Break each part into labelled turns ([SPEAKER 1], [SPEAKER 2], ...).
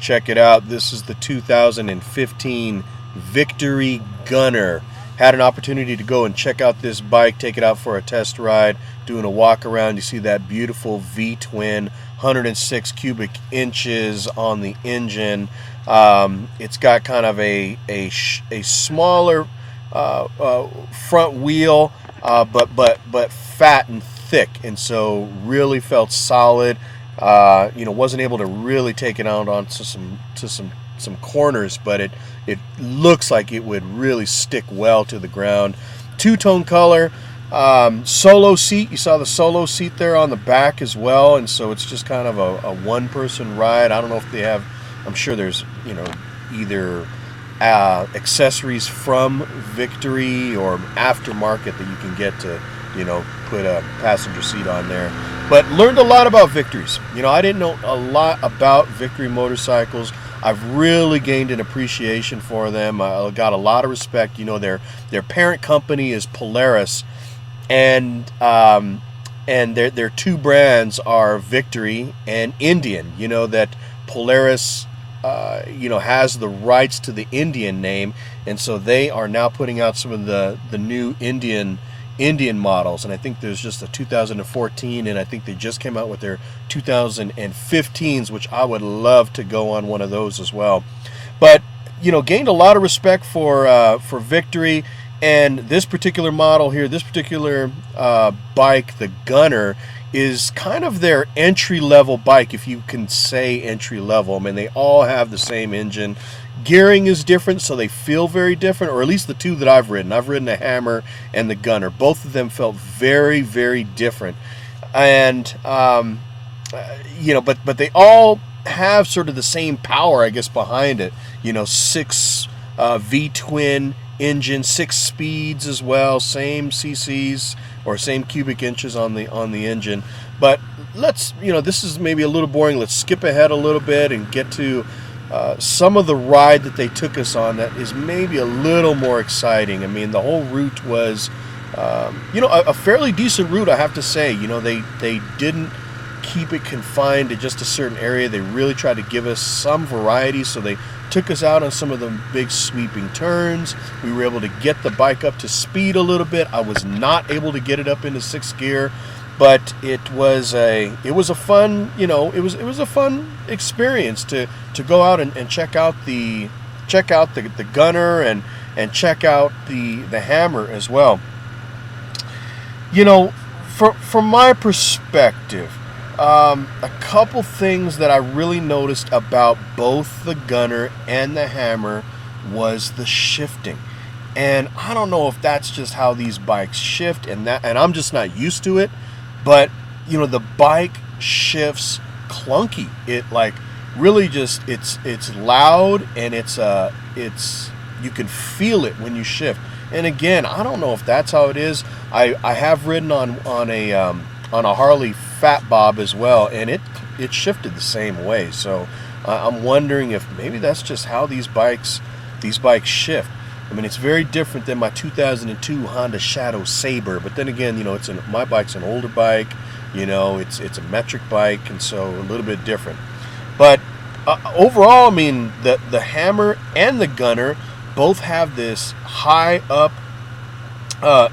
[SPEAKER 1] Check it out. This is the 2015 Victory Gunner. Had an opportunity to go and check out this bike, take it out for a test ride, doing a walk around. You see that beautiful V-twin, 106 cubic inches on the engine. It's got kind of a smaller front wheel, but fat and thick, and so really felt solid. Wasn't able to really take it out onto some corners, but it looks like it would really stick well to the ground. Two-tone color, solo seat. You saw the solo seat there on the back as well, and so it's just kind of a one-person ride. I don't know if they have. I'm sure there's either accessories from Victory or aftermarket that you can get to put a passenger seat on there. But learned a lot about Victories. I didn't know a lot about Victory motorcycles. I've really gained an appreciation for them. I got a lot of respect. Their parent company is Polaris, and their two brands are Victory and Indian. That Polaris has the rights to the Indian name, and so they are now putting out some of the new Indian models, and I think there's just a 2014, and I think they just came out with their 2015s, which I would love to go on one of those as well. But gained a lot of respect for Victory, and this particular model here, this particular bike, the Gunner, is kind of their entry-level bike, if you can say entry-level. I mean, they all have the same engine. Gearing is different, so they feel very different, or at least the two that I've ridden. I've ridden the Hammer and the Gunner. Both of them felt very, very different. And, but they all have sort of the same power, I guess, behind it. 6 V-twin engine, 6 speeds as well, same cc's or same cubic inches on the engine. But let's, this is maybe a little boring. Let's skip ahead a little bit and get to some of the ride that they took us on that is maybe a little more exciting. I mean, the whole route was, a fairly decent route, I have to say. They didn't keep it confined to just a certain area. They really tried to give us some variety, so they took us out on some of the big sweeping turns. We were able to get the bike up to speed a little bit. I was not able to get it up into 6th gear, but it was a fun, it was a fun experience to go out and check out the Gunner and check out the Hammer as well. From my perspective, a couple things that I really noticed about both the Gunner and the Hammer was the shifting. And I don't know if that's just how these bikes shift, and I'm just not used to it. But the bike shifts clunky. It really just it's loud, and it's you can feel it when you shift. And again, I don't know if that's how it is. I have ridden on a Harley Fat Bob as well, and it shifted the same way. So I'm wondering if maybe that's just how these bikes shift. I mean, it's very different than my 2002 Honda Shadow Sabre, but then again, my bike's an older bike, it's a metric bike, and so a little bit different. But overall, I mean, the Hammer and the Gunner both have this high up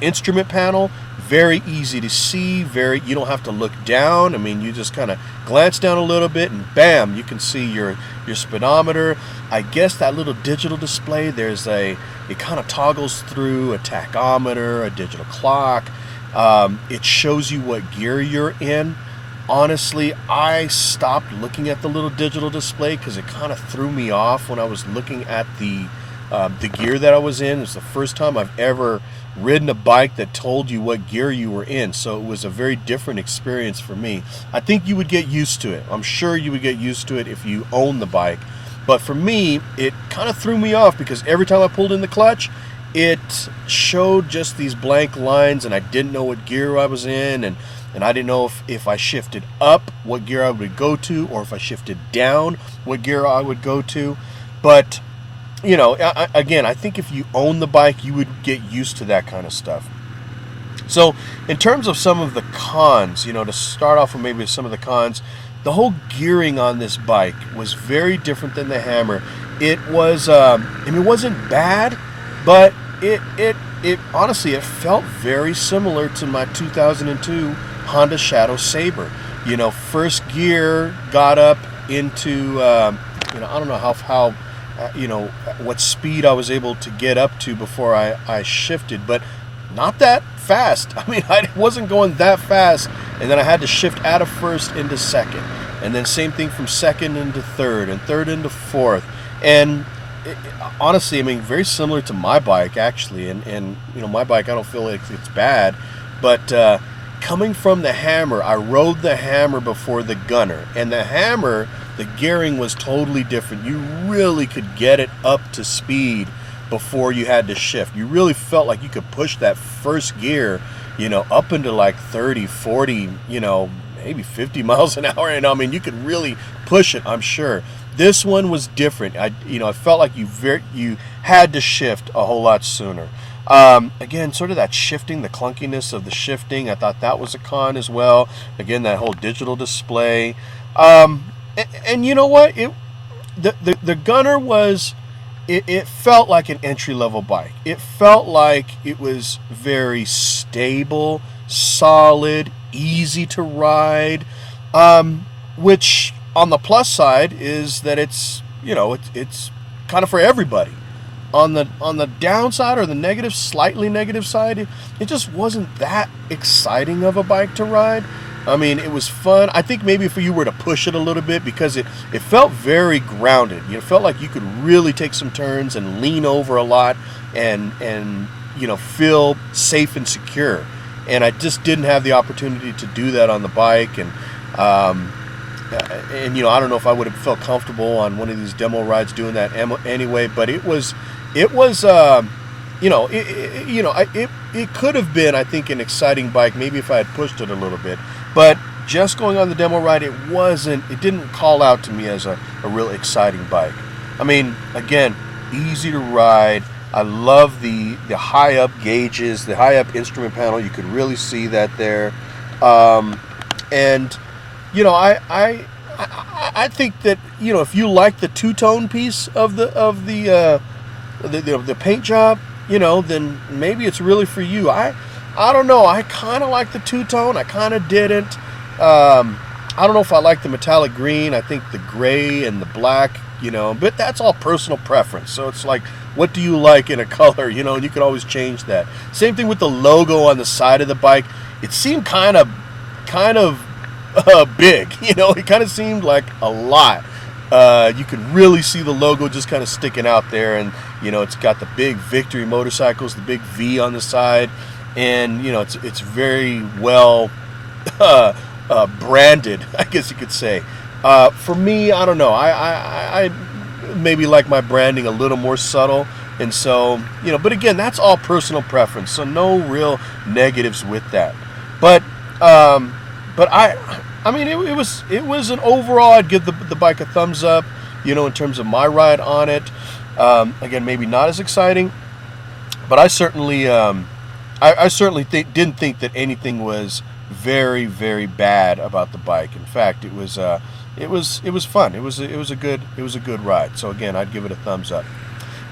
[SPEAKER 1] instrument panel, very easy to see, you don't have to look down. I mean, you just kind of glance down a little bit and bam, you can see your speedometer. I guess that little digital display, it kind of toggles through a tachometer, a digital clock. It shows you what gear you're in. Honestly, I stopped looking at the little digital display because it kind of threw me off when I was looking at the gear that I was in. It's the first time I've ever ridden a bike that told you what gear you were in, so it was a very different experience for me. I think you would get used to it. I'm sure you would get used to it if you own the bike. But for me, it kind of threw me off because every time I pulled in the clutch, it showed just these blank lines, and I didn't know what gear I was in, and I didn't know if I shifted up, what gear I would go to, or if I shifted down, what gear I would go to. But, you know, again, I think if you own the bike, you would get used to that kind of stuff. So, in terms of some of the cons, you know, to start off with maybe some of the cons, the whole gearing on this bike was very different than the Hammer. It was, I mean, it wasn't bad, but it honestly, it felt very similar to my 2002 Honda Shadow Sabre. You know, first gear got up into, you know, I don't know how you know, what speed I was able to get up to before I shifted, but not that fast. I mean, I wasn't going that fast, and then I had to shift out of first into second, and then same thing from second into third, and third into fourth. And honestly, I mean, very similar to my bike, actually. And you know, my bike, I don't feel like it's bad. But coming from the Hammer, I rode the Hammer before the Gunner. And the Hammer, the gearing was totally different. You really could get it up to speed before you had to shift. You really felt like you could push that first gear, you know, up into like 30, 40, you know, maybe 50 miles an hour. And I mean, you could really push it, I'm sure. This one was different. I felt like you had to shift a whole lot sooner. Again, sort of that shifting, the clunkiness of the shifting, I thought that was a con as well. Again, that whole digital display. And you know what? The Gunner was, it felt like an entry-level bike. It felt like it was very stable, solid, easy to ride, which on the plus side is that it's, you know, it's kind of for everybody. On the downside, or the negative, slightly negative side, it just wasn't that exciting of a bike to ride. I mean, it was fun. I think maybe if you were to push it a little bit, because it felt very grounded. You know, it felt like you could really take some turns and lean over a lot and you know, feel safe and secure. And I just didn't have the opportunity to do that on the bike. And you know, I don't know if I would have felt comfortable on one of these demo rides doing that anyway. But it was you know, it could have been, I think, an exciting bike maybe if I had pushed it a little bit. But just going on the demo ride, it didn't call out to me as a real exciting bike. I mean, again, easy to ride. I love the high up gauges, the high up instrument panel. You could really see that there. And you know, I think that, you know, if you like the two-tone piece of the paint job, you know, then maybe it's really for you. I don't know. I kind of like the two-tone. I kind of didn't. I don't know if I like the metallic green. I think the gray and the black, you know, but that's all personal preference. So it's like, what do you like in a color, you know, and you can always change that. Same thing with the logo on the side of the bike. It seemed kind of big, you know, it kind of seemed like a lot. You could really see the logo just kind of sticking out there, and you know, it's got the big Victory motorcycles, the big V on the side, and you know, it's very well branded, I guess you could say. For me, I don't know, I maybe like my branding a little more subtle, and so, you know, but again, that's all personal preference, so no real negatives with that. But I mean, it was an overall, I'd give the bike a thumbs up, you know, in terms of my ride on it. Again, maybe not as exciting, but I certainly didn't think that anything was very, very bad about the bike. In fact, it was fun. It was a good ride. So again, I'd give it a thumbs up.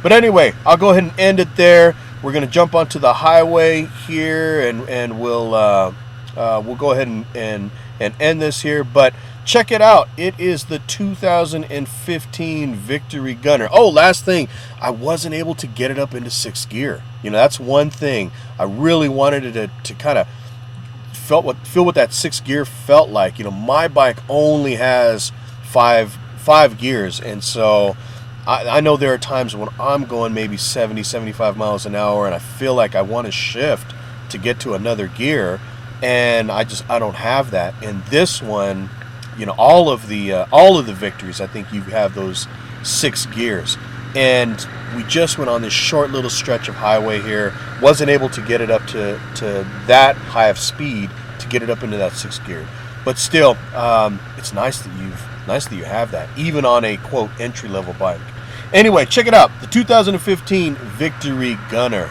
[SPEAKER 1] But anyway, I'll go ahead and end it there. We're gonna jump onto the highway here, and we'll go ahead and end this here. But check it out. It is the 2015 Victory Gunner. Oh, last thing, I wasn't able to get it up into 6th gear. You know, that's one thing. I really wanted it to kind of feel what that 6th gear felt like. You know, my bike only has five gears, and so I know there are times when I'm going maybe 70, 75 miles an hour, and I feel like I want to shift to get to another gear, and I don't have that. And this one, you know, all of the Victories, I think you have those 6 gears. And we just went on this short little stretch of highway here. Wasn't able to get it up to that high of speed to get it up into that 6th gear. But still, it's nice that you have that, even on a quote entry-level bike. Anyway, check it out, the 2015 Victory Gunner.